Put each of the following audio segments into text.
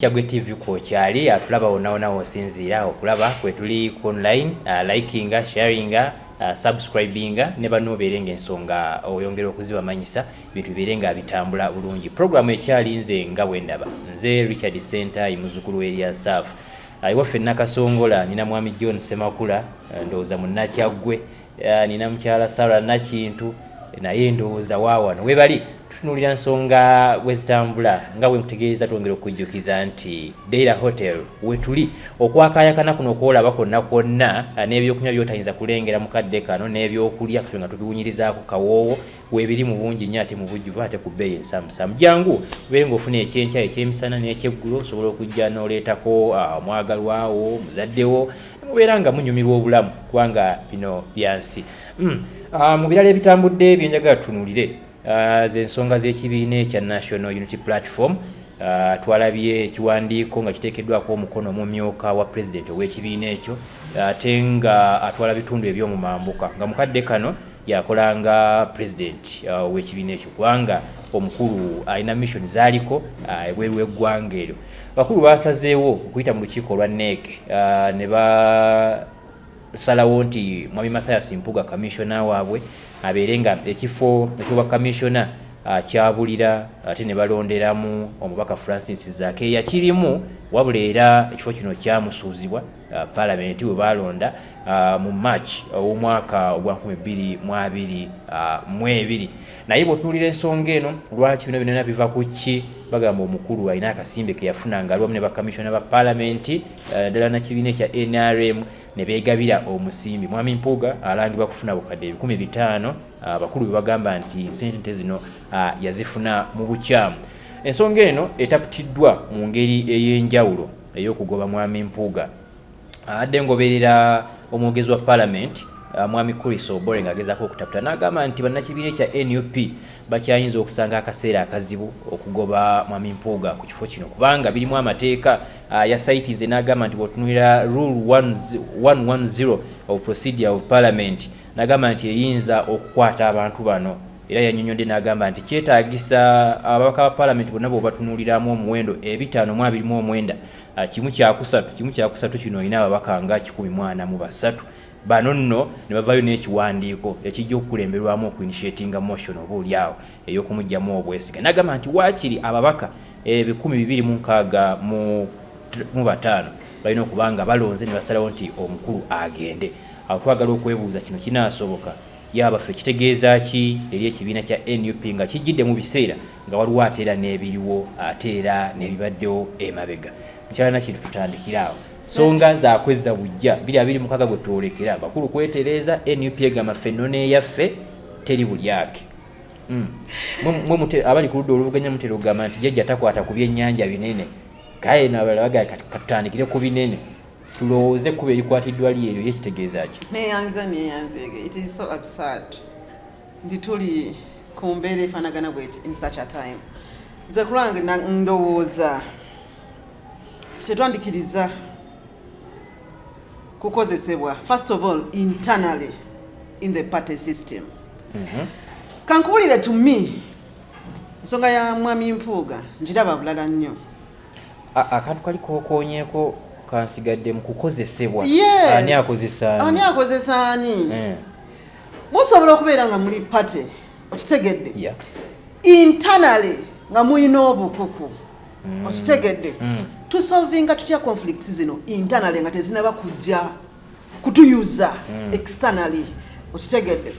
Kyaggwe TV kw'okyali atulaba wonna w'osinziira okulaba kwe tuli online, likinga, sharinga, subscribinga ne banno obeerenga ensonga oyongera okuzibamanyisa bintu bibeerenga bitambula bulungi. Programu ekyali Nze Nga Bwe Ndaba, nze Richard Ssentaayi muzzukulu w'erya Saafu. Iwaffe Nakasongola nina mwami John Ssemakula, ndowooza munna Kyaggwe, nina mukyala Sarah Nakintu, naye ndowooza waawano we bali tutunuulira nsonga bwe zitambula nga bwe nkutegeeza twongera okujjukiza nti Deira Hotel we tuli okwakayakana kuno okwolaba kwonna kwonna n'ebyokunywa by'otayinza kulengera mu kadde kano n'ebyokulya ffe nga tubiwunyirizaako kawoowo weebiri mu bungi nnyo ate mu bujjuvu ate ku bbeeyi ensamusamu. Jangu beere ng'ofuna ekyenkya ekyemisana n'ekyeggulo osobola okujja n'oleetako omwagalwawo muzaddewo mubeera nga munyumirwa obulamu kubanga bino byansi. Mu birala ebitambudde bye njagala tutunuulire z'ensonga z'ekibiina ekya National Unity Platform. Twalabye ekiwandiiko nga kiteekeddwako omukono omumyuka wa pulezidenti ow'ekibiina ekyo ate nga atwala bitundu eby'omu mambuka nga mukadde kano yakolanga pulezidenti ow'ekibiina ekyo kubanga omukulu alina mission zaaliko ebweru w'eggwanga eryo. Bakulu basazeewo okuyita mu lukiiko olwa NUP ne basalawo nti mwami Mathias Mpuuga kamisona waabwe abeere nga ekifo eky'obwakamisona kyabulira ate ne balonderamu omubaka Francis Zaake yakirimu, wabula era ekifo kino kyamusuuzibwa palamenti bwe balonda mu March ow'omwaka ogwa 2022. Naye bw'otunuulira ensonga eno lwaki bino byonna biva ku ki? Bagamba omukulu alina akasimbe ke yafuna nga aliwamu ne bakamisona ba palamenti ddala na kibiina ekya NRM ne beegabira omusimbi. Mwami Mpuuga alangibwa kufuna bukadde 500. Abakulu be bagamba nti sente zino yazifuna mu bukyamu. Ensonga eno etaputiddwa mu ngeri ey'enjawulo ey'okugoba mwami Mpuuga. Adde ngoberera omwogezi wa palamenti mwami Chris Obore ng'agezaako okutaputa n'agamba nti bannakibiina ekya NUP bakyayinza okusanga akaseera akazibu okugoba mwami Mpuuga ku kifo kino kubanga birimu amateeka. Yasaitize n'agamba nti bw'otunuulira rule 110 of procedure of parliament n'agamba nti eyinza okukwata abantu bano, era yannyonnyodde n'agamba nti kyetaagisa ababaka ba palamenti bonna bw'obatunuuliramu omuwendo 529 kimu kyakusatu kino olina ababaka nga 143. Bano nno ne bavaayo n'ekiwandiiko ekijja okukulemberwamu okuinitiatinga motion oba oliawo ey'okumuggyamu obwesige. N'agamba nti waakiri ababaka 265 balina okubanga balonze ne basalawo nti omukulu agende. Awo twagala okwebuuza kino kinaasoboka yabaffe kitegeeza ki eri ekibiina kya NUP nga kijjidde mu biseera nga waliwo ate era n'ebiriwo ate era n'ebibaddewo emabega. Mukyala Nakintu tutandikiraawo songa zakwezza bujja 2026 gwe twolekera bakulu kwetereeza NUP egamba ffenno n'eyaffe teri bulyake. Abali ku ludda oluvuganya mutera okugamba nti jjajja takwata ku byennyanja binene, kale n'abalala bagala katutandikire ku binene tulowooze kuba erikwatiddwa lyeryo yekitegeeza ki? Neyanze it is so absurd nti tuli ku mbeera efaanagana bweti in such a time. Nze kulwange ndowooza tetwandikiriza kukozesebwa first of all internally in the party system. Kankubulire to me ensonga ya mwami Mpuuga njiraba bulala nnyo. Akantu kali kokonyeeko kansigadde mu kukozesebwa. Ani akozesa ani? Musobola okubeera nga muli party okitegedde internally nga muyina obukuku okitegedde tusolvinga tutya conflicts zino internally nga tezinaba kujja kutuyuza externally okitegedde.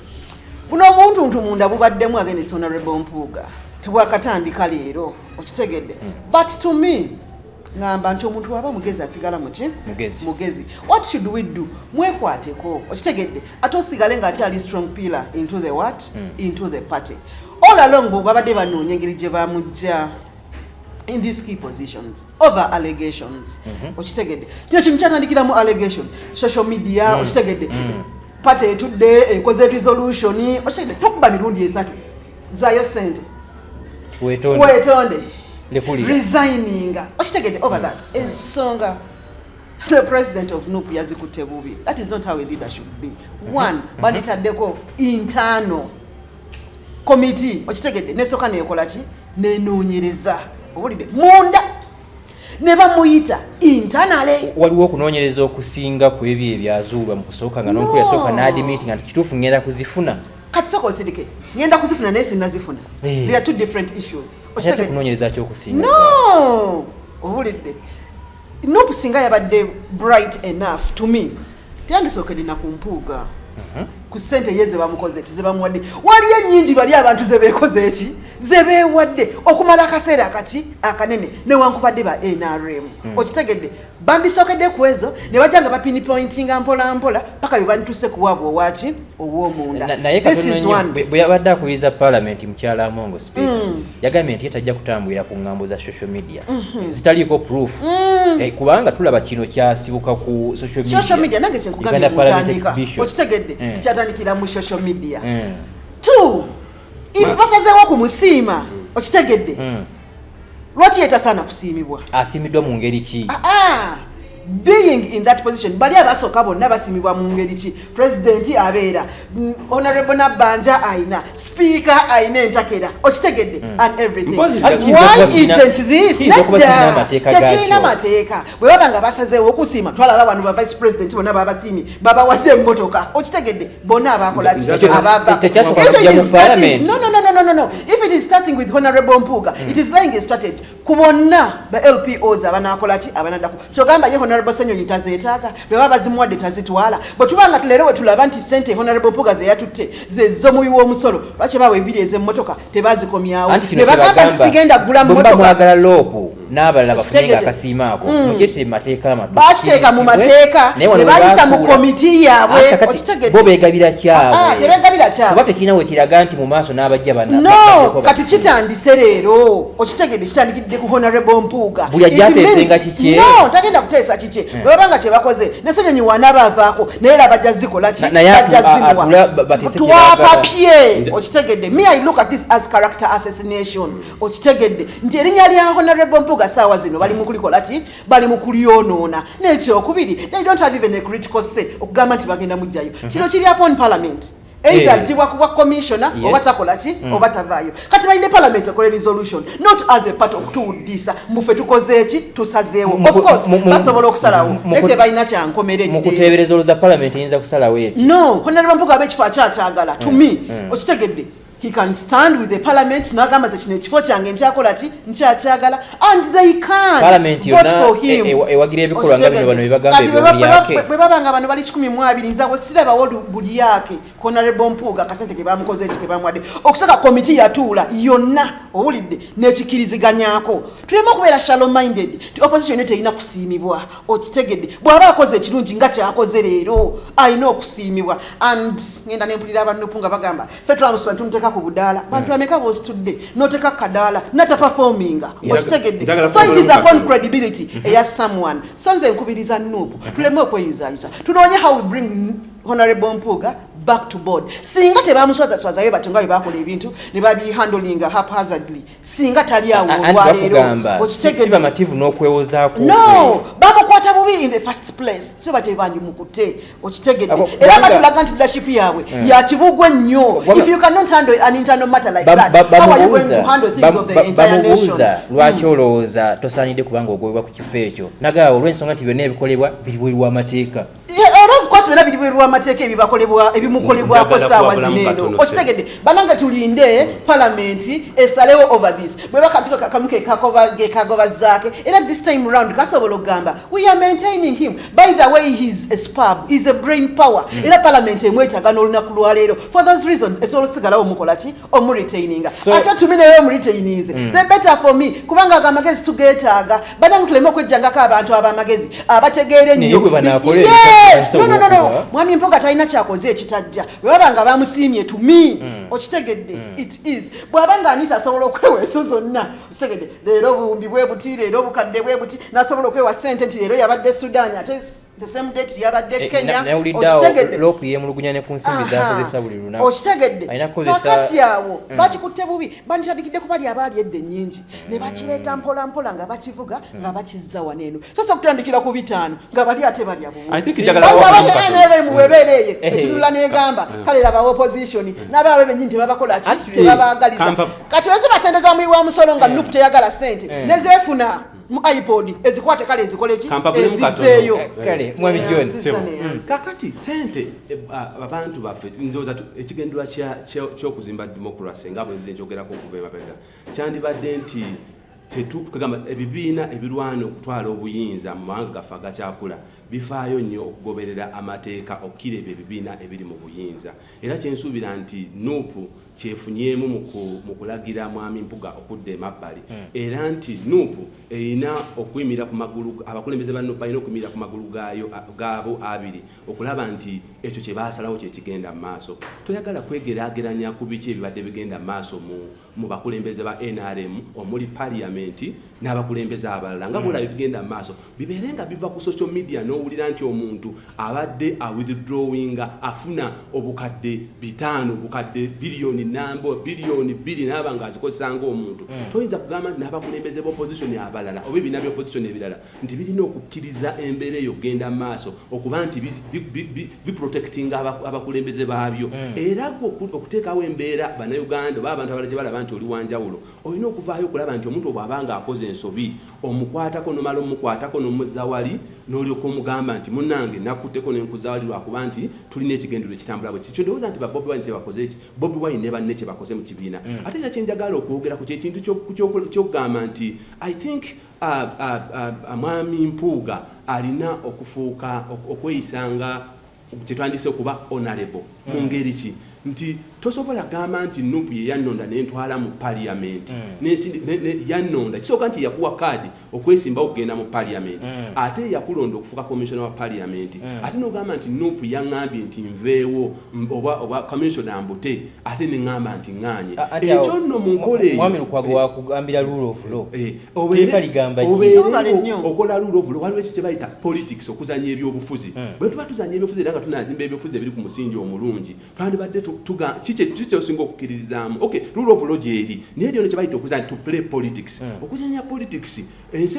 Buno omuntu munda bubaddemu against Honorable Mpuuga tebwakatandika leero okitegedde. But to me ngamba nti omuntu waba mugezi asigala muki mugezi. What should we do? Mwekwateko okitegedde ate osigale nga akyali strong pillar into the what? Into the party. All along babadde banoonya engeri gye bamujja in these key positions over allegations. Okitegedde kino kimu kyatandikiramu allegation social media okitegedde party etudde ekoze resolution okitegedde tokuba mirundi 3 zayo sente wetonde resigning okitegedde over that ensonga the president of NUP yazikutte bubi. That is not how a leader should be. One balitaddeko internal committee okitegedde nesoka nekola ki nenoonyereza obulidde munda ne bamuyita internally. Waliwo okunoonyereza okusinga ku ebyo ebyazuulwa mu kusooka nga n'onkulu yasooka n'adimitinga nti kituufu ngenda kuzifuna. Kati soko osirike ngenda kuzifuna naye sinazifuna. They are two different issues. Ate kunoonyereza ky'okusinga. No! Obulidde. NUP singa yabadde bright enough to me. Teyandisookedde na ku Mpuuga. Ku ssente ye ze bamukoze eki ze bamuwadde. Waliyo ennyingi bali abantu ze beekoze eki ze beewadde okumala akaseera akati akanene newankubadde ba NRM. Okitegedde bandisookedde ku ezo ne bajja nga bapinpointinga mpola mpola paka bye bandituse ku waabwe owaki ow'omunda. Naye bwe yabadde akubiriza palamenti mukyala Amongo speaker yagambye nti ye tajja kutambulira ku ngambo za social media zitaliiko proof kubanga tulaba kino kyasibuka ku social media nange kyenkugambye mutandika okitegedde kikyatandikira mu social media. Two, if basazeewo kumusiima okitegedde lwaki yetasaana kusiimibwa? Asiimiddwa mu ngeri ki? Being in that position bali abasooka bonna basimibwa mu ngeri ki? President abeera, Honorable Nabbanja aina, Speaker aina entakera okitegedde and everything. Why isn't this? Tekirina mateeka. Bwe baba nga basazeewo okusiima twalaba abantu ba Vice President bonna babasiimi babawadde emmotoka okitegedde bonna abakola ki? Abava. No. If it is starting with Honorable Mpuuga, it is laying a strategy ku bonna ba LPOs abanaakola ki abanaddaku. Kyogamba ye Honorable Senyonyi tazeetaaga bwe baba bazimuwadde tazitwala bwe tubanga tuleero we tulaba nti ssente Honorable Mpuuga ze yatutte z'omuwi w'omusolo lwaki bawa ebiri ez'emmotoka tebazikomyawo ne bagamba nti sigenda kugula mmotoka mwagala loopu n'abalala bafunenga akasiima ako mukyetere mu mateeka bakiteeka mu mateeka ne bayisa mu komiti yaabwe okitegedde bo beegabira kyabwe tebeegabira kyabwe kuba tekirina we kiraga nti mu maaso n'abajja no kati kitandise leero okitegedde kitandikidde ku Honorable Mpuuga buli ajja ateesenga kikye no tagenda kuteesa kikye bwe babanga kye bakoze ne Senyonyi wanaabavaako naye era bajja zikola ki bajja zimuwa twapapye okitegedde. Me I look at this as character assassination okitegedde nti erinnya lya Honorable Mpuuga saawa zino bali mu kulikola ki bali mu kulyonoona n'ekyokubiri they don't have even a critical say okugamba nti bagenda mujjayo kino kiri upon parliament either jibwa kuba commissioner oba takola ki oba tavaayo kati balinde parliament ekole resolution not as a part of tuwuddisa mbufe tukoze eki tusazeewo of course basobola okusalawo nete balina kyankomeredde mu kuteebereza olwoza parliament eyinza kusalawo eti no Honorable Mpuuga ab'ekifo akyakyagala to me okitegedde he can stand with the parliament n'agamba ze kino ekifo kyange nkyakola ki nkyakyagala and they can vote for him ewagira ebikolwa nga bino bano bye bwe babanga bano bali 12 nzawe sirabawo buli yake Honorable Mpuuga kasente ke bamukoze eki ke bamuwadde okusooka komiti yatuula yonna owulidde n'ekikiriziganyako tulema okubeera shallow minded ti opposition terina kusiimibwa okitegedde bw'aba akoze ekirungi nga kyakoze leero alina okusiimibwa and ngenda nempulira abanupu nga bagamba ffe twamusula tumuteka ku budaala bantu bameka bositudde n'oteka kadaala nata performinga okitegedde so it is upon credibility eya someone so nze nkubiriza NUP tuleme okweyuzayuza tunoonye how we bring Honorable Mpuuga back to board. Singa tebamuswaza ye batunga bakola ebintu ne babihandlinga haphazardly. Singa tali awo olwaleero okitegedde bamativu n'okwewozaako no bamukwata bubi in the first place so batebandi mukute okitegedde era batulaga nti leadership yaabwe ya kibugwe nnyo. If you cannot handle an internal matter like that how are you going to handle things of the entire nation? Lwaki olowooza tosaanidde kubanga ogobebwa ku kifo ekyo nagaawo olw'ensonga nti byonna ebikolebwa biri bweru w'amateeka of course byonna biri bweru w'amateeka ebibakolebwa ebimukolebwako saawa zineeno okitegedde bananga tulinde palamenti esalewo over this bwe bakatuka kakamuke kagoba Zaake era this time round kasobola okugamba we are maintaining him by the way he's a spab he's a brain power era palamenti emwetaaga n'olunaku lwaleero for those reasons esobola osigalawo omukola ki omuretaininga ate tumineyo omuretaininze the better for me kubanga agamagezi tugeetaaga bananga tuleme okwejjangako abantu ab'amagezi abategeera ennyo yes no mwami Mpuuga talina kyakoze ekitajja bwe babanga bamusiimye to me okitegedde it is bw'abanga anita asobola okwewa eso zonna okitegedde leero obuwumbi bwe buti leero obukadde bwe buti n'asobola okwewa ssente nti leero yabadde Sudan ate the same date yabadde Kenya okitegedde loku yemulugunya ne ku nsimbi z'akozesa buli lunaku okitegedde kakati awo bakikutte bubi banditandikidde ku bali abaali edda ennyingi ne bakireeta mpola mpola nga bakivuga nga bakizza waneeno so okutandikira ku bitaano nga bali ate bali ababwe NRM webeereye etunula n'egamba kale laba opposition n'abaabwe bennyini tebabakola ki tebabaagaliza kati weziba ssente za muwi wa musolo nga NUP teyagala ssente nezeefuna mu iPod ezikwate kale ezikole ki eziseeyo kale mwami John kakati sente abantu baffe ndoza ekigendera ky'okuzimba democracy nga bwe nze njogerako okuva emabega kyandibadde nti kugamba ebibiina ebirwana okutwala obuyinza mu mawanga gaffe agakyakula bifaayo nnyo okugoberera amateeka okukira ebyo ebibiina ebiri mu buyinza era kyensuubira nti NUP kyefunyemu mu kulagira mwami Mpuuga okudda emabbali era nti NUP erina okuyimira ku magulu abakulembeze ba NUP balina okuyimira ku magulu gaabo abiri okulaba nti ekyo kye baasalawo kye kigenda mu maaso toyagala kwegeraageranya ku biki ebibadde bigenda mu maaso mu bakulembeze ba NRM omuli palamenti n'abakulembeze abalala nga bwolaba bigenda mu maaso bibeerenga biva ku social media n'owulira nti omuntu abadde withdrawinga afuna obukadde 5 obukadde biliyoni nambo biliyoni 2 n'aba ng'azikozesa ng'omuntu toyinza kugamba nti n'abakulembeze b'opposition abalala oba ebibiina by'opposition ebirala nti birina okukkiriza embeera eyo genda mu maaso okuba nti biprotectinga abakulembeze baabyo era okuteekawo embeera bannayuganda oba abantu abalala gye balaba nti oli wanjawulo olina okuvaayo okulaba nti omuntu bw'abanga akoze ensobi omukwatako nomala omukwatako n'omuzza wali n'olyoka omugamba nti munnange nakutteko n'enkuza wali lwakuba nti tulina ekigendero ekitambula bwe kikyo ndowooza nti ba Bobi Wine kyebakoze eki Bobi Wine ne banne kye bakoze mu kibiina ate ekyo kyenjagala okwogera ku kyekintu ky'okugamba nti I think mwami Mpuuga alina okufuuka okweyisanga kyetwandise okuba honorable mu ngeri ki nti tosobola gamba nti NUP ye yannonda n'entwala mu palamenti yannonda kisooka nti yakuwa kaadi okwesimba okugenda mu palamenti ate yakulonda okufuuka commissioner wa palamenti ate n'ogamba nti NUP yaŋŋambye nti nveewo oba commissioner mbute ate ne ŋŋamba nti ŋŋaanye ekyo nno mu nkola eyo mwami Lukwago wakugambira rule of law okola rule of law waliwo ekyo kye bayita politics okuzanya ebyobufuzi bwe tuba tuzanya ebyobufuzi era nga tunazimba ebyobufuzi ebiri ku musingi omulungi twandibadde kikyosinga okukkiririzaamu okay rule of law gyeri naye lyona kye bayita okuzanya to play politics okuzanya politics ensi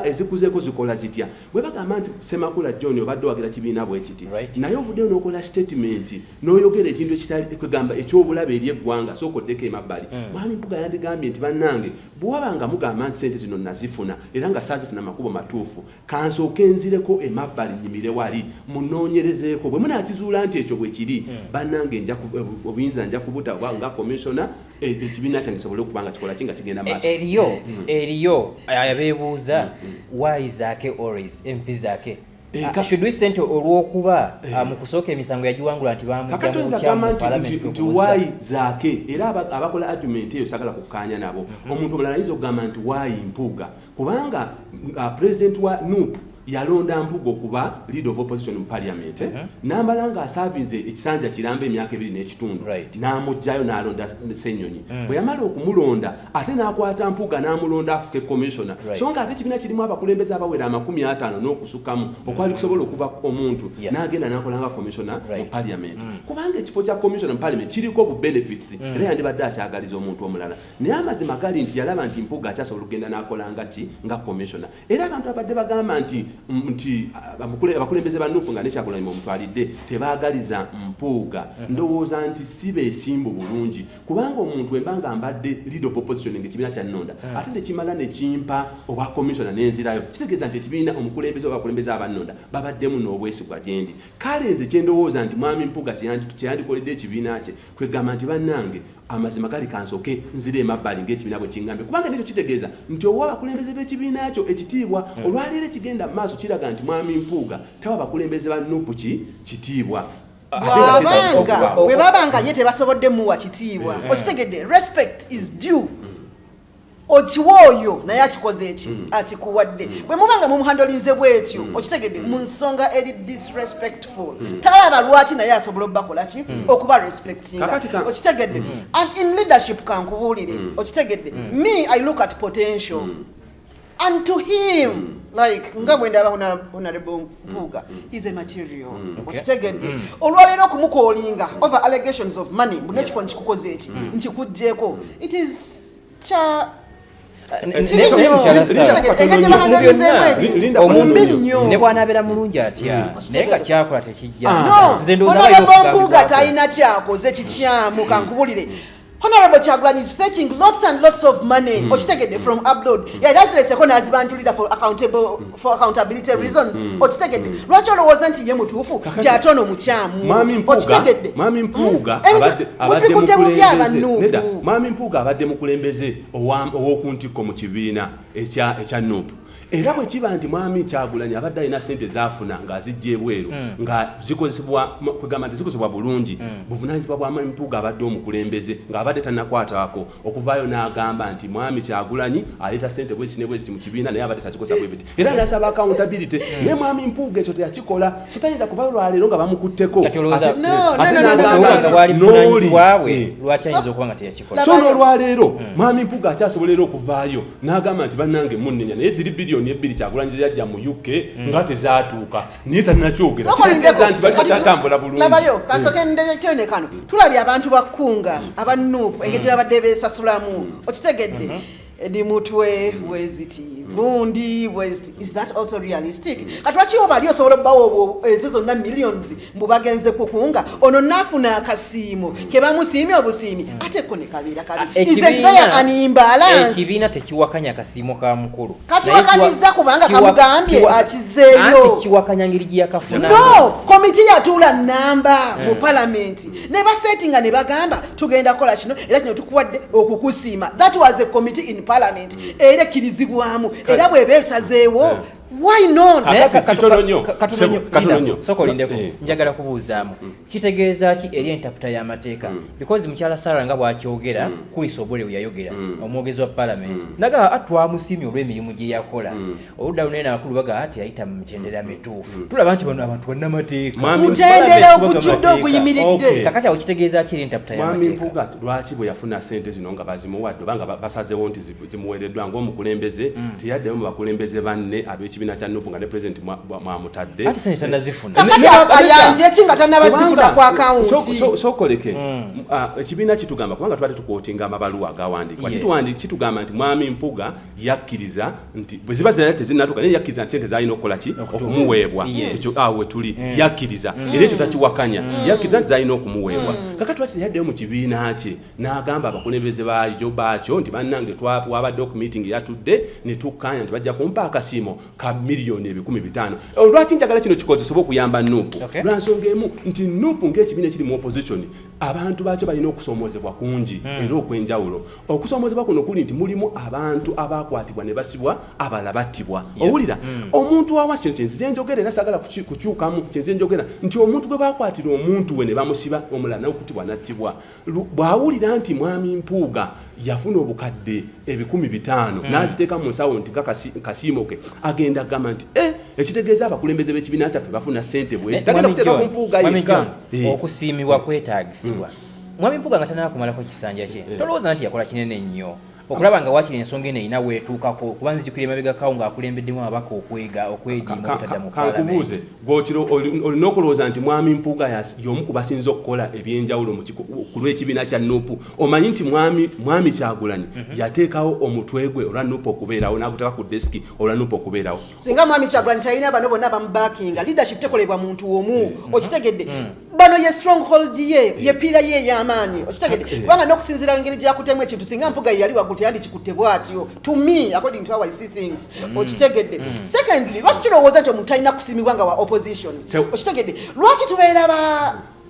ezikuzeeko zikola zitya bwe bagamba nti Ssemakula John obadde wagira kibiina bwe kiti naye ovuddeyo n'okola statement n'oyogera ekintu ekigamba ekyobulabe eri eggwanga sookoddeko emabbali mwami Mpuuga yandigambye nti bannange bwe wabanga mugamba nti sente zino nazifuna era nga saazifuna makubo matuufu kansooke nzireko emabbali nyimire wali munoonyerezeeko bwe munaakizuula nti ekyo bwe kiri bannange obuyinza nja kubuta nga commissioner ekibiina kyange kisobole okubanga kikola kinga kigenda maaso eriyo abeebuuza why Zaake always MP Zaake should we sente olw'okuba mu kusooka emisango yagiwangula nti nti why Zaake era abakola argument eyo sagala kukkaanya nabo omuntu omulala ayinza okugamba nti why Mpuuga kubanga president wa NUP yalonda Mpuuga okuba leader of opposition mu parliament n'amala nga asaavinze ekisanja kiramba emyaka 2 n'ekitundu n'amugjayo n'alonda Ssenyonyi bwe yamala okumulonda ate n'akwata Mpuuga n'amulonda afuke commissioner so nga ate ekibiina kirimu abakulembeze abawera 50 n'okusukamu okwali kusobola okuva omuntu n'agenda n'akolanga commissioner mu parliament kubanga ekifo kya commissioner mu parliament kiriko bu benefits era yandibadde akyagaliza omuntu omulala naye amazima gali nti yalaba nti Mpuuga akyasobola okugenda n'akolanga ki nga commissioner era abantu abadde bagamba nti abakulembeze ba NUP nga nekyakulanye omutwalidde tebaagaliza Mpuuga ndowooza nti si beesimbu bulungi kubanga omuntu embanga mbadde leader of opposition ng'ekibiina kyannonda ate tekimala nekimpa obwa commissioner n'enzirayo kitegeeza nti ekibiina omukulembeze oba abakulembeze abannonda babaddemu n'obwesigwa gyendi kale nze kyendowooza nti mwami Mpuuga kyeyandikoledde ekibiina kye kwegamba nti bannange amazima gali kansooke nzire emabbali ng'ekibiina bwe kingambye kubanga nekyo kitegeeza nti owa abakulembeze b'ekibiina kyo ekitiibwa olwaleero ekigenda mu maaso kiraga nti mwami Mpuuga tawa abakulembeze ba NUP kitiibwa bwe babanga ye tebasobodde muwa kitiibwa okitegedde respect is due okiwooyo naye akikoze eki akikuwadde bwe mubanga mumuhandolinze bwetyo okitegedde mu nsonga eri disrespectful talaba lwaki naye asobola obbakola ki okuba respectinga okitegedde and in leadership kankubuulire okitegedde me I look at potential and to him like Nga Bwe Ndaba honorable Mpuuga is a material okitegedde olwaleero okumukolinga over allegations of money munekifo nkikukoze eki nkikugjeeko it is cha ne bw'anabeera mulungi atya naye nga kyakola tekijja Mpuuga talina kyakoze kikyamu kankubulire Honorable Kyaggwe is fetching lots and lots of money okitegedde from abroad yadazirese n'azibanjulira for accountability reasons okitegedde lwaki olowooza nti ye mutuufu kyatono mukyamu okitegedde Mwami Mpuuga abadde mukulembeze ow'okuntikko mu kibiina ekya NUP era bwe kiba nti mwami Kyagulanyi abadde alina ssente zaafuna ng'azijja ebweru nga zikozesebwa kwegamba nti zikozesebwa bulungi buvunaanyizibwa bwa Mwami Mpuuga abadde omukulembeze ng'abadde tannakwatako okuvaayo n'agamba nti mwami Kyagulanyi aleeta ssente bweziti ne bweziti mu kibiina naye abadde takikozesa bwe biti era n'asaba accountability naye mwami Mpuuga ekyo teyakikola so tayinza kuvaayo lwaleero nga bamukutteko so n'olwaleero mwami Mpuuga akyasobola era okuvaayo n'agamba nti bannange munnenya naye ziri biliyoni ebbiri Kyagulanyi ze yajja mu UK nga tezaatuuka naye tannakyogera kitegeeza nti bali tatambula bulungi labayo kasooke ndetene kano tulabye abantu bakkunga aba NUP engeri babadde beesasulamu okitegedde edi mutwe bweziti bundi bweziti is that also realistic katwaki obali osobola obbawo ezo zonna millions mbubagenze kukunga ono nafuna akasiimo ke bamusiimye obusiimi ate ko ne kabiira kabi is it there an imbalance ekibiina tekiwakanya akasiimo ka mukulu kakiwakanyizza kubanga kamugambye akizeeyo anti kiwakanya ngeri gye yakafuna no komiti yatuula namba mu palamenti ne basettinga ne bagamba tugenda kola kino era kino tukuwadde okukusiima that was a committee in parliament era kirizibwamu era bwe beesazeewo why not katononyo sokolindeko njagala kubuuzaamu kitegeeza ki eri entaputa y'amateeka because mukyala Sarah nga bw'akyogera kuyisa obwole bwe yayogera omwogezi wa palamenti naga atwamusiimye olw'emirimu gye yakola oludda lunaye n'abakulu bagaa ati ayita mu mitendera mituufu tulaba nti bano abantu bannamateeka mutendera ogujjudde oguyimiridde kakati awo kitegeeza ki eri entaputa y'amateeka Mwami Mpuuga lwaki bwe yafuna ssente zino nga bazimuwadde obanga basazeewo nti zimuweereddwa ng'omukulembeze teyaddeyo mu bakulembeze banne ab'ekibiina kya NUP nga ne pulezidenti mwamutadde ate ssente tannazifuna kakati ayanje ki nga tannabazifuna ku akawunti sokoleke ekibiina kitugamba kubanga tubadde tukwotinga amabaluwa agawandiikibwa kitugamba nti Mwami Mpuuga yakkiriza nti bwe ziba zirala tezinnatuuka naye yakkiriza nti ssente zalina okukola ki okumuweebwa ekyo awo tuli yakkiriza era ekyo takiwakanya yakkiriza nti zalina okumuweebwa kakati lwaki teyaddeyo mu kibiina kye n'agamba abakulembeze baakyo nti bannange wabadde ku meeting yatudde ne tukkanya nti bajja kumpa akasiimo ka miliyoni 500 lwaki njagala kino kikozesebwa okuyamba NUP lwansonga emu nti NUP ng'ekibiina ekiri mu opposition abantu baakyo balina okusoomozebwa kungi era okw'enjawulo okusoomozebwa kuno kuli nti mulimu abantu abakwatibwa ne basibwa abalala battibwa owulira omuntu wawasi kino kyenze njogera era saagala kukyukamu kyenze njogera nti omuntu gwe bakwatira omuntu we ne bamusiba omulala n'okutibwa n'attibwa bw'awulira nti Mwami Mpuuga yafuna obukadde 500 n'aziteeka mu nsawo nti kasiimo ke agenda agamba nti ekitegeeza abakulembeze b'ekibiina kyaffe bafuna ssente bwezi tagenda kuteeka ku Mpuuga yekka okusiimibwa kwetaagisibwa Mwami Mpuuga nga tanaakumalako kisanja kye tolowooza nti yakola kinene nnyo okulaba nga wakiri ensonga eno erina weetuukako kuba nzijukira emabegakawo ng'akulembeddemu ababaka okwediima obutadda mu kankubuuze gw'okiro olina okulowooza nti Mwami Mpuuga y'omu ku basinze okukola ebyenjawulo ku lw'ekibiina kya NUP omanyi nti Mwami Kyagulanyi yateekawo omutwe gwe olwa NUP okubeerawo n'aguteeka ku desiki olwa NUP okubeerawo singa Mwami Kyagulanyi talina bano bonna bamubakinga leadership tekolebwa muntu omu okitegedde bano ye stronghold ye piira ye ey'amaanyi okitegedde kubanga n'okusinziira engeri gyakutemu ekintu singa Mpuuga yali waggulu teyandi kikutte bw'atyo to me according to how I see things okitegedde secondly lwaki tulowooza nti omuntu alina kusiimibwa nga wa opposition okitegedde lwaki tubeera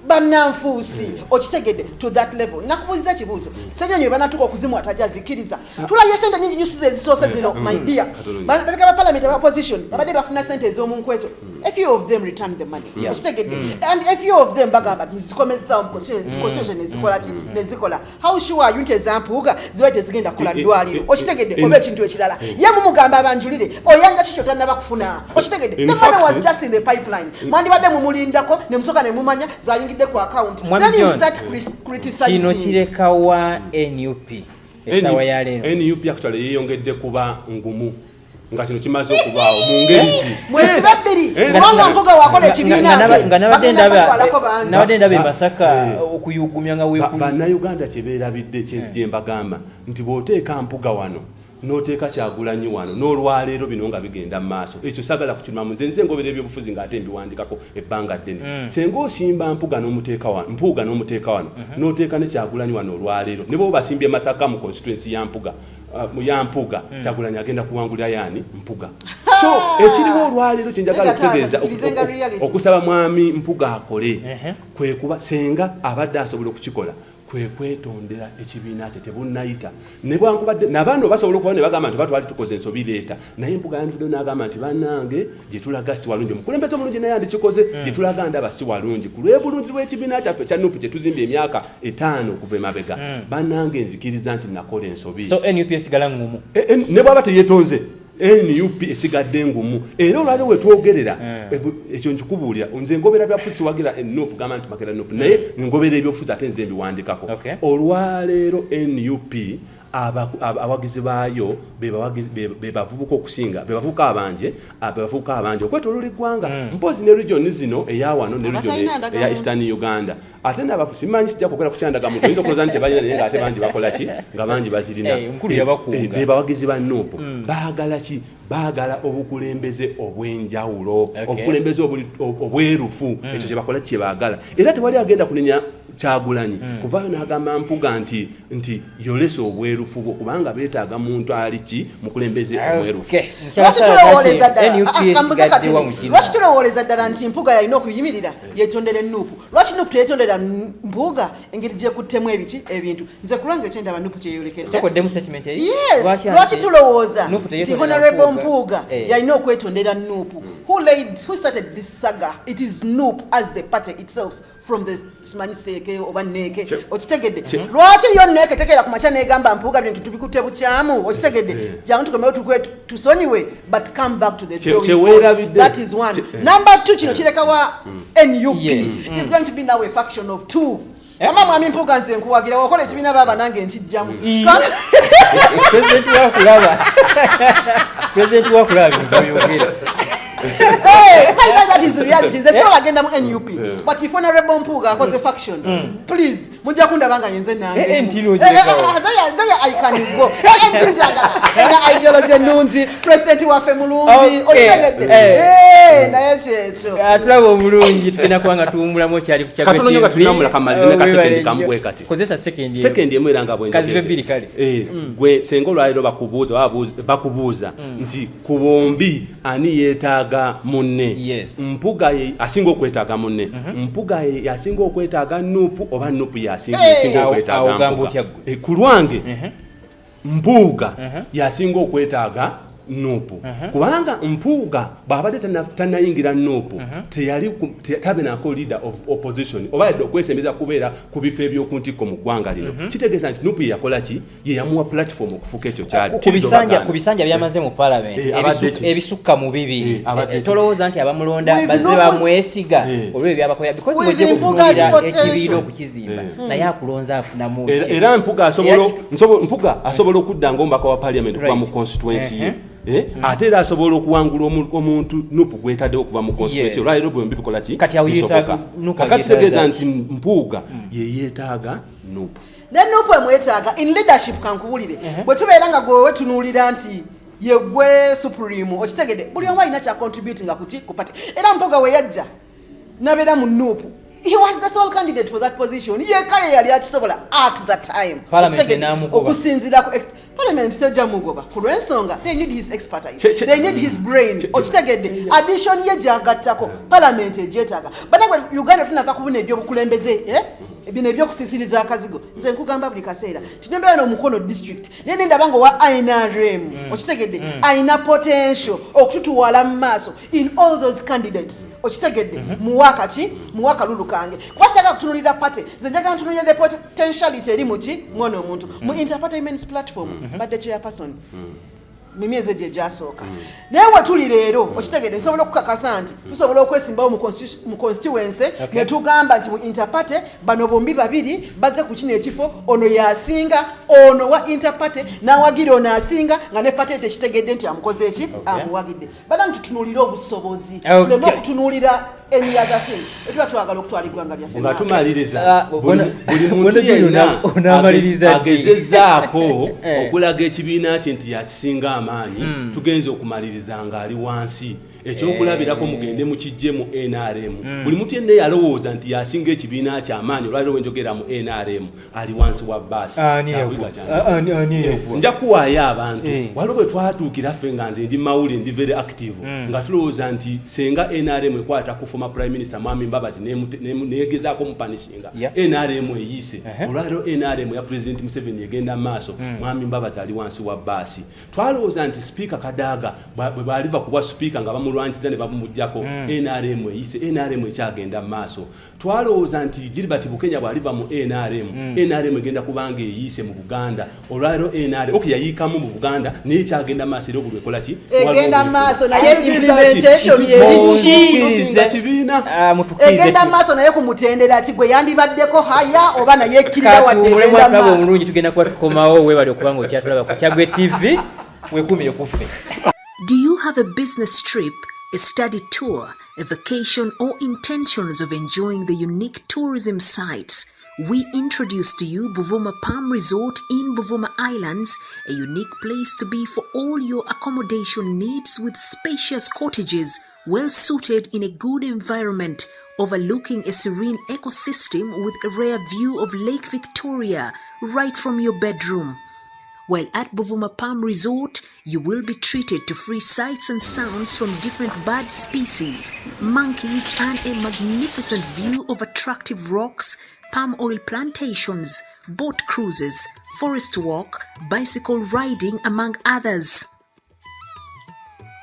bannanfuusi okitegedde to that level nakubuuziza ekibuuzo senyonyo banatuka okuzimu atajazikiriza tulabye sente nyingi nyusiza ezisoose zino my dear babeka ba parliament aba opposition babadde bafuna sente ez'omunkweto a few of them return the money okitegedde and a few of them bagamba nizikomezaawo mu constitution nezikola how sure are you nti ezampuuga ziba tezigenda kukola ddwaliro okitegedde oba ekintu ekirala ye mumugamba abanjulire oyanga kikyo tannaba kufuna okitegedde the money was just in the pipeline mwandibadde mumulindako ne musooka ne mumanya zayingidde ku account then you start criticizing kino kirekawa NUP esawa ya leero NUP actually yeyongedde kuba ngumu nga kino kimaze okubaawo mu ngeri ki mwezi babbiri kubanga Mpuuga wakola ekibiina nga nabadde ndaba Masaka okuyugumya nga bannayuganda kye beerabidde kyenzi gye mbagamba nti bw'oteeka Mpuuga wano noteeka Kyagulanyi wano n'olwaleero bino nga bigenda mu maaso ekyo sagala kukirumamu nze ngobera ebyobufuzi ng'ate mbiwandikako ebbanga ddene senga osimba Mpuuga n'omuteeka wano n'oteeka ne Kyagulanyi wano olwaleero ne bwo basimbye Masaka mu constituency ya Mpuuga Kyagulanyi agenda kuwangulira yaani Mpuuga so ekiriwo olwaleero kyenjagala okutegeeza okusaba mwami Mpuuga akole kwe kuba senga abadde asobola okukikola kwe kwetondera ekibiina kye tebunnayita ne bwankubadde nabano basobola okuva ne bagamba nti batwali tukoze ensobi leeta naye Mpuuga yanvudde n'agamba nti bannange gye tulaga si walungi omukulembeze omulungi naye andikikoze gye tulaga ndaba si walungi ku lw'ebulungi bw'ekibiina kyaffe kya NUP kye tuzimbye emyaka 5 okuva emabega bannange nzikiriza nti nakola ensobi so NUP esigala ngumu ne bwaba teyeetonze NUP esigadde ngumu era olwaleero wetwogerera ekyo nkikubuulira nze ngobera byafuzi wagira NUP gamba nti makera NUP naye ngobera ebyobufuzi ate nze mbiwandikako olwaleero NUP abawagizi baayo be bavubuka okusinga be bavubuka abanje okwetooloola eggwanga mpozi ne region zino eya wano ne region eya Eastern Uganda ate n'abafu simanyi sijja kwogera ku kyandagamuntu oyinza okulowooza nti tebalina naye ng'ate bangi bakola ki nga bangi bazirina be bawagizi ba NUP baagala ki baagala obukulembeze obw'enjawulo obukulembeze obwerufu ekyo kye bakola kye baagala era tewali agenda kunenya Kyagulanyi kuvaayo n'agamba Mpuuga nti yolesa obwerufu bwo kubanga beetaaga muntu ali ki mukulembeze omwerufu lwaki tulowooleza ddala nti Mpuuga yalina okuyimirira yeetondera NUP lwaki NUP teyetondera Mpuuga engeri gyekuttemu ebintu nze kulwanga ekyendaba NUP kyeyolekedde lwaki tulowooza nti Honorable Mpuuga yalina okwetondera NUP who started this saga it is NUP as the party itself from the Simanyiseeke oba Neeke okitegedde lwaki yo Neeke tekera ku macha negamba Mpuuga bintu tubikutte bukyamu okitegedde jangu tukomewo tusonyiwe but come back to the drawing that is one number 2 kino kireka wa NUP is going to be now a faction of 2 Mama mwami Mpuuga nze nkuwagira wakola ekibiina baba nange nkijjamu President wakulaba byogera that is reality. Nze so agenda mu NUP. But if Honorable Mpuuga was a faction, please, mujja kundabanga nyenze nange. I can go. Na ideology nunzi, president waffe mulungi, otegedde. Naye kyekyo. Atulaba omulungi tugenda kubanga tuwummulamu kyali ku Kyaggwe TV. Katono nga tunamula kamalize ne ka second kambwe kati. Kozesa second ye. Second ye mwera nga bwe. Kazive bbiri kale. Gwe sengo lwalero bakubuuza nti ku bombi ani yeetaaga munne Mpuuga asinga okwetaaga munne Mpuuga yasinga okwetaaga NUP oba NUP yasinga okwetaaga Mpuuga ku lwange Mpuuga yasinga okwetaaga NUP kubanga Mpuuga bw'abadde tannayingira NUP tabe nako leader of opposition oba yadde okwesembeza kubeera ku bifo ebyokuntikko mu ggwanga lino kitegeeza nti NUP yakola ki ye yamuwa platform okufuuka ekyo kyali ku bisanja byamaze mu parliament ebisukka mu bibiri tolowooza nti abamulonda bazze bamwesiga olw'ebyo byabakolera because mujje kutunulira ekibiina okukizimba naye akulonza afunamu era Mpuuga asobola okudda ng'omubaka wa parliament okuva mu constituency ye ate era asobola okuwangula omuntu NUP gwetaddewo okuva mu constituency olwaleero bwe mbikola ki kakati kitegeeza nti Mpuuga ye yeetaaga NUP ne NUP emwetaaga in leadership kankubulire bwe tubeera nga gwe wetunuulira nti yegwe supreme okitegedde buli omu alina kya contributing ku party era Mpuuga we yajja nabeera mu NUP he was the sole candidate for that position yekka ye yali akisobola at the time okusinziirako Parliament tejja mugoba ku lw'ensonga they need his expertise they need his brain okitegedde addition ye gyagattako Parliament egyetaaga banagwe Uganda tunava kubuna ebyobukulembeze bino ebyokusisiriza akazigo nze nkugamba buli kaseera tinembeera n'omukono district naye ndaba nga wa INRM okitegedde ayina potential okututuwala mu maaso in all those candidates okitegedde muwaka lulukange kubasanga kutunulira party nze njagala ntunulira the potentiality eri muki mwana omuntu mu interparty women's platform badde chairperson mu myezi egyo egyasooka naye wetuli leero okitegedde nsobola okukakasa nti tusobola okwesimbawo mu constituency ne tugamba nti mu interparty bano bombi babiri bazze ku kino ekifo ono yasinga ono wa interparty n'awagira ono asinga nga ne party tekitegedde nti amukoze eki amuwagidde bana tutunuulira obusobozi tuleme okutunuulira any other thing etuba twagala okutwala eggwanga lyaffe nga tumaliriza buli muntu yenna agezezzaako okulaga ekibiina kye nti yakisinga amaanyi tugenze okumaliriza ng'ali wansi ekyokulabirako mugende mukijje mu NRM buli muntu yenna yalowooza nti yasinga ekibiina ky'amaanyi olwaliro wenjogera mu NRM ali wansi wa baasi nja kuwaayo abantu waliwo bwe twatuukira ffe nga nze ndi mawulire ndi very active nga tulowooza nti senga NRM ekwata ku former prime minister Mwami Mbabazi neegezaako mupanishinga NRM eyise olwaliro NRM ya president Museveni egenda maaso Mwami Mbabazi ali wansi wa baasi twalowooza nti speaker Kadaga bwe baliva kubwa speaker nga mulwanjiza ne babumujjako NRM eyise NRM ekyagenda maaso twalowooza nti Gilbert Bukenya bwaliva mu NRM egenda kubanga eyise mu Buganda olwaliro NRM yayiikamu mu Buganda naye kyagenda maaso era obulwe ekola ki egenda maaso naye implementation yerikiiriza kibiina egenda maaso naye kumutendera ki gwe yandibaddeko haya oba naye ekkirira wadde egenda maaso omulungi tugenda kuba tukomawo weebali okubanga okyatulaba ku Kyaggwe TV weekuumire kuffe. Do you have a business trip, a study tour, a vacation, or intentions of enjoying the unique tourism sites? We introduce to you Buvuma Palm Resort in Buvuma Islands, a unique place to be for all your accommodation needs with spacious cottages, well suited in a good environment, overlooking a serene ecosystem with a rare view of Lake Victoria right from your bedroom. While at Buvuma Palm Resort, you will be treated to free sights and sounds from different bird species, monkeys, and a magnificent view of attractive rocks, palm oil plantations, boat cruises, forest walk, bicycle riding, among others.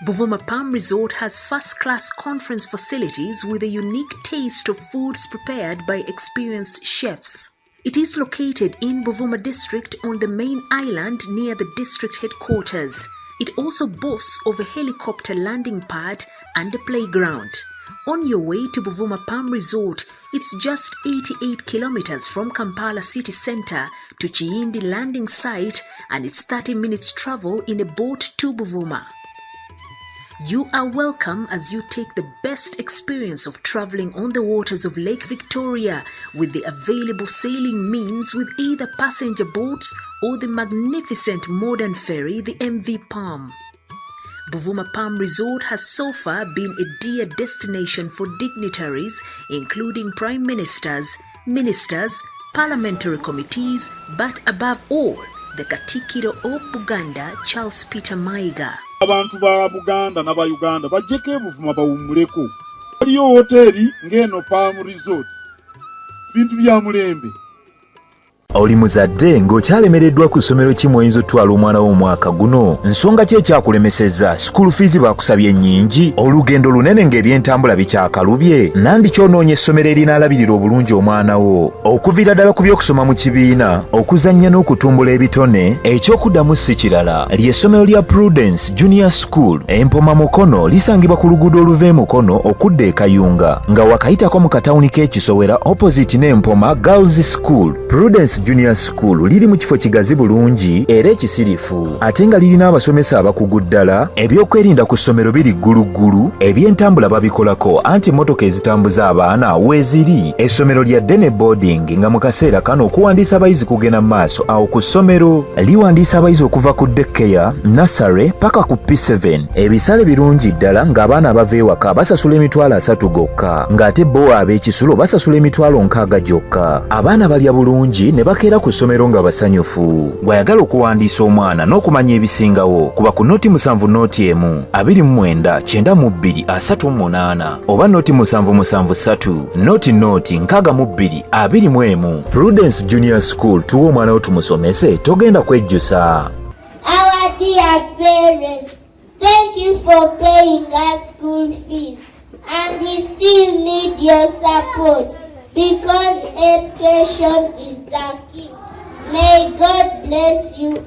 Buvuma Palm Resort has first-class conference facilities with a unique taste of foods prepared by experienced chefs. It is located in Buvuma district on the main island near the district headquarters. It also boasts of a helicopter landing pad and a playground. On your way to Buvuma Palm Resort, it's just 88 kilometers from Kampala city centre to Chiindi landing site, and it's 30 minutes travel in a boat to Buvuma. You are welcome as you take the best experience of traveling on the waters of Lake Victoria with the available sailing means with either passenger boats or the magnificent modern ferry, the MV Palm. Buvuma Palm Resort has so far been a dear destination for dignitaries, including prime ministers, ministers, parliamentary committees, but above all, the Katikiro of Buganda, Charles Peter Mayiga. Abantu ba Buganda na ba Uganda bajjeko Buvuma bawumuleko. Waliyo hoteli ng'eno Palm Resort. Bintu bya mulembe. Oli muzadde ng'okyalemereddwa ku ssomero ki mw'oyinza otwala omwana wo omwaka guno? Nsonga ki ekyakulemesezza? School fees bakusabye nnyingi? Olugendo lunene ng'ebyentambula bikyakalubye? Nandi ky'onoonya essomero erinaalabirira obulungi omwana wo? Okuviira ddala ku by'okusoma mu kibiina, okuzannya n'okutumbula ebitone, ekyokuddamu si kirala. Ly'essomero lya Prudence Junior School, Empoma Mukono, lisangibwa ku luguudo oluva e Mukono okudda e Kayunga, nga wakayitako mu katawuni k'Ekisowera opposite n'Empoma Girls School. Prudence Junior School liri mu kifo kigazi bulungi era ekisirifu, ate nga lirina abasomesa abakugu ddala, ebyokwerinda ku ssomero biri gguluggulu, ebyentambula babikolako anti emmotoka ezitambuza abaana weeziri. Essomero lya ddene boarding nga mu kaseera kano okuwandiisa abayizi kugenda mu maaso awo ku ssomero. Liwandiisa abayizi okuva ku daycare, nursery paka ku P7. Ebisale birungi ddala ng'abaana abava ewaka basasula emitwalo 3 gokka, ng'ate bo ab'ekisulo basasula emitwalo 6 gyokka. Abaana balya bulungi ne bakeera ku ssomero nga basanyufu. Bw'ayagala okuwandiisa omwana n'okumanya ebisingawo, kuba ku noti 7 noti 1 29 92 38 oba noti 773 noti 62 21. Prudence Junior School, tuwa omwana wo tumusomese, togenda kwejjusa. Our dear parents, thank you for paying us school fees, and we still need your support because education is the key. May God bless you